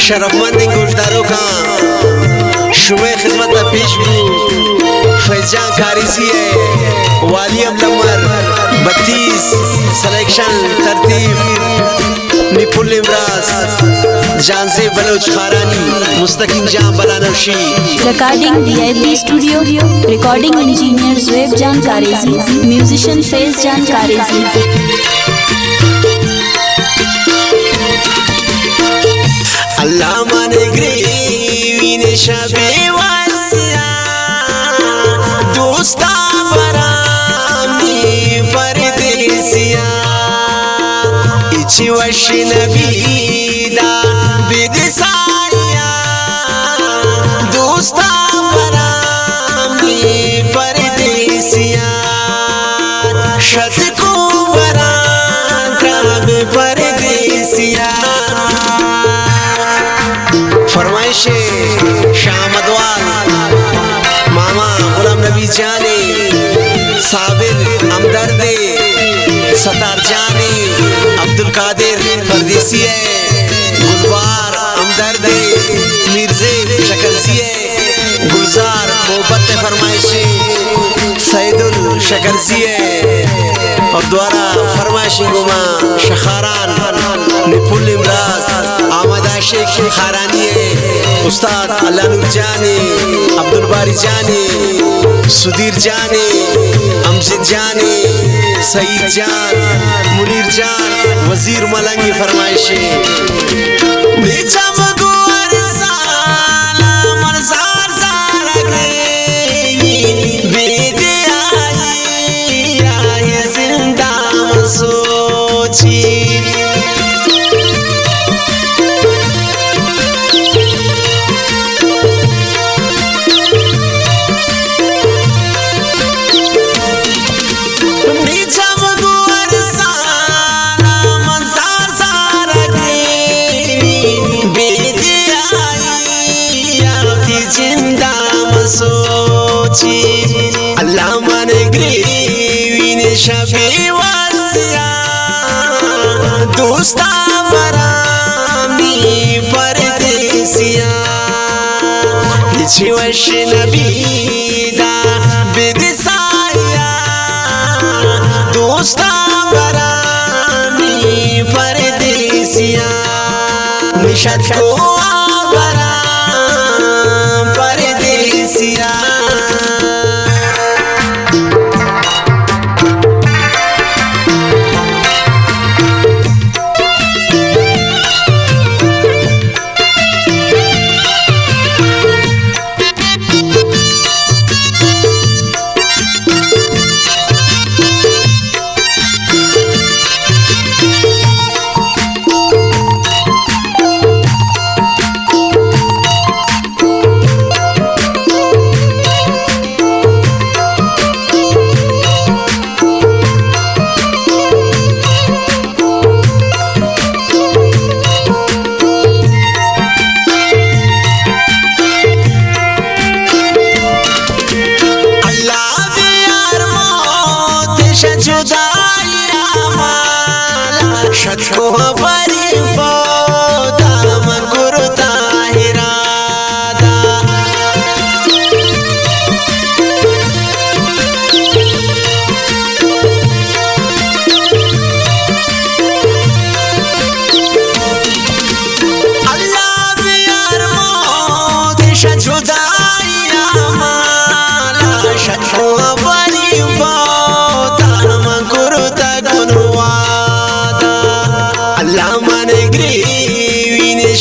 शरफमंद गुजदारों का शुमे खिदमत पेश भी फैजान कारिसी है वालियम नंबर 32 सिलेक्शन तरतीब निपुल इमराज जानसे बलोच खारानी मुस्तकिम जान बलानौशी recording DIP studio recording engineer Zuaib Jan कारेजी म्यूजिशियन फैज जान कारेजी अल्लाह माने ग्रीवीन शबे वासिया दोस्ता बरामी परदेसिया इची वश नबीदा बिदसाया दोस्ता बरामी परदेसिया शत को बराम परदेसिया फरमाइशे शामदवाल मामा गुलाम नबी जाने साबिर हमदर्दे सतार जाने अब्दुल कादिर परदेसी है गुलबार हमदर्दे मिर्जे शकरसी है गुलजार मोहब्बत फरमाइशे सैदुल शकरसी है और द्वारा फरमाइशी गुमा शखारान निपुल इमराज आमदा शेख खारानी है उस्ताद अल्लाह नूर जाने अब्दुल बारी जाने सुधीर जाने अमजद जाने सईद जान मुनीर जान वजीर मलंगी फरमाइशे अल्लाह मन ग्रीवीन शबे वासिया दोस्ता बरामी परदेसिया वश नबीदा बिदसाया दोस्ता बरामी परदेसिया निशत को बराम परदेसिया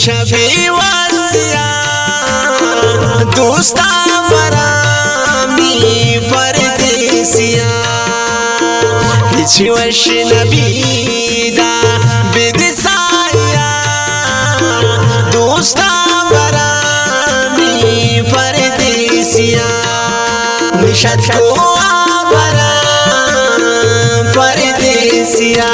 शबे वासिया दोस्ता बरामी परदेसिया वश नबीदा बिदसाया दोस्ता बरामी परदेसिया निशत को बराम परदेसिया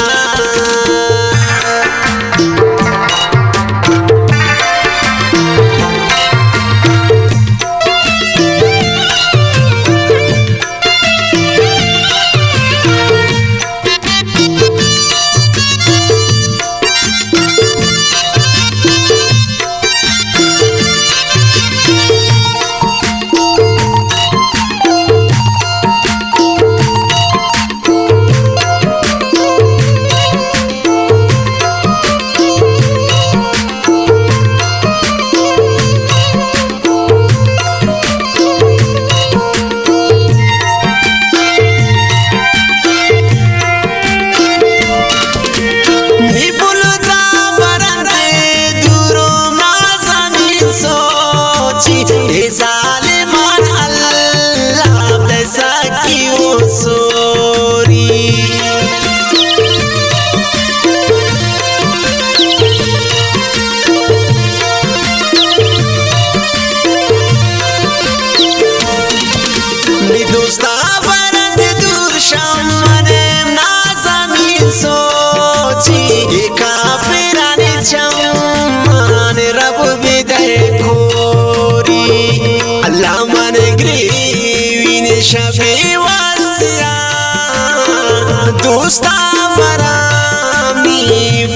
दोस्ता बरामी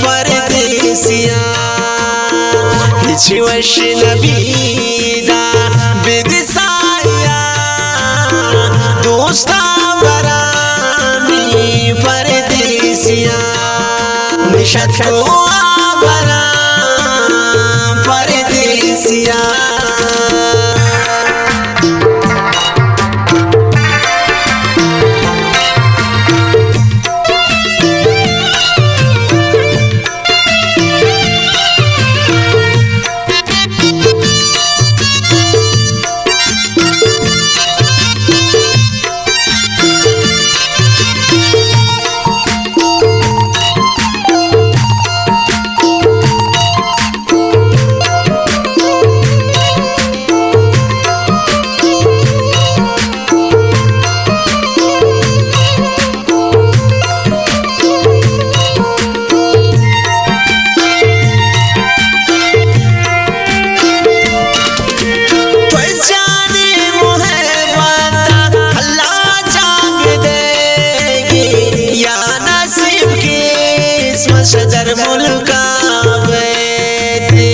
परदेसिया हिच वश नबीदा बिदसाया दोस्ता बरामी परदेसिया निशत बरा परदेसिया सदर मुल्का बैठे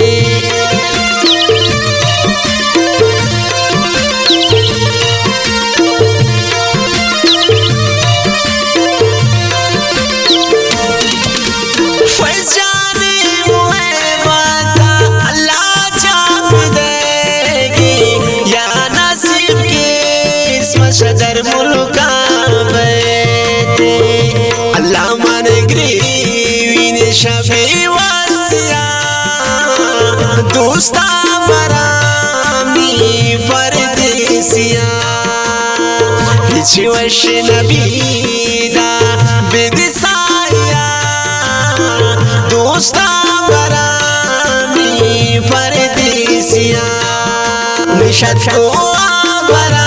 फैजाने मुहे बाता अल्लाह चाप देगी या नसीब के इसमें सदर मुल्का बैठे अल्लाह मन शफी वसिया दोस्ता बरामी परदेसिया हिच वश नबीदा बिदसाया दोस्ता बरामी परदेसिया निशत बरा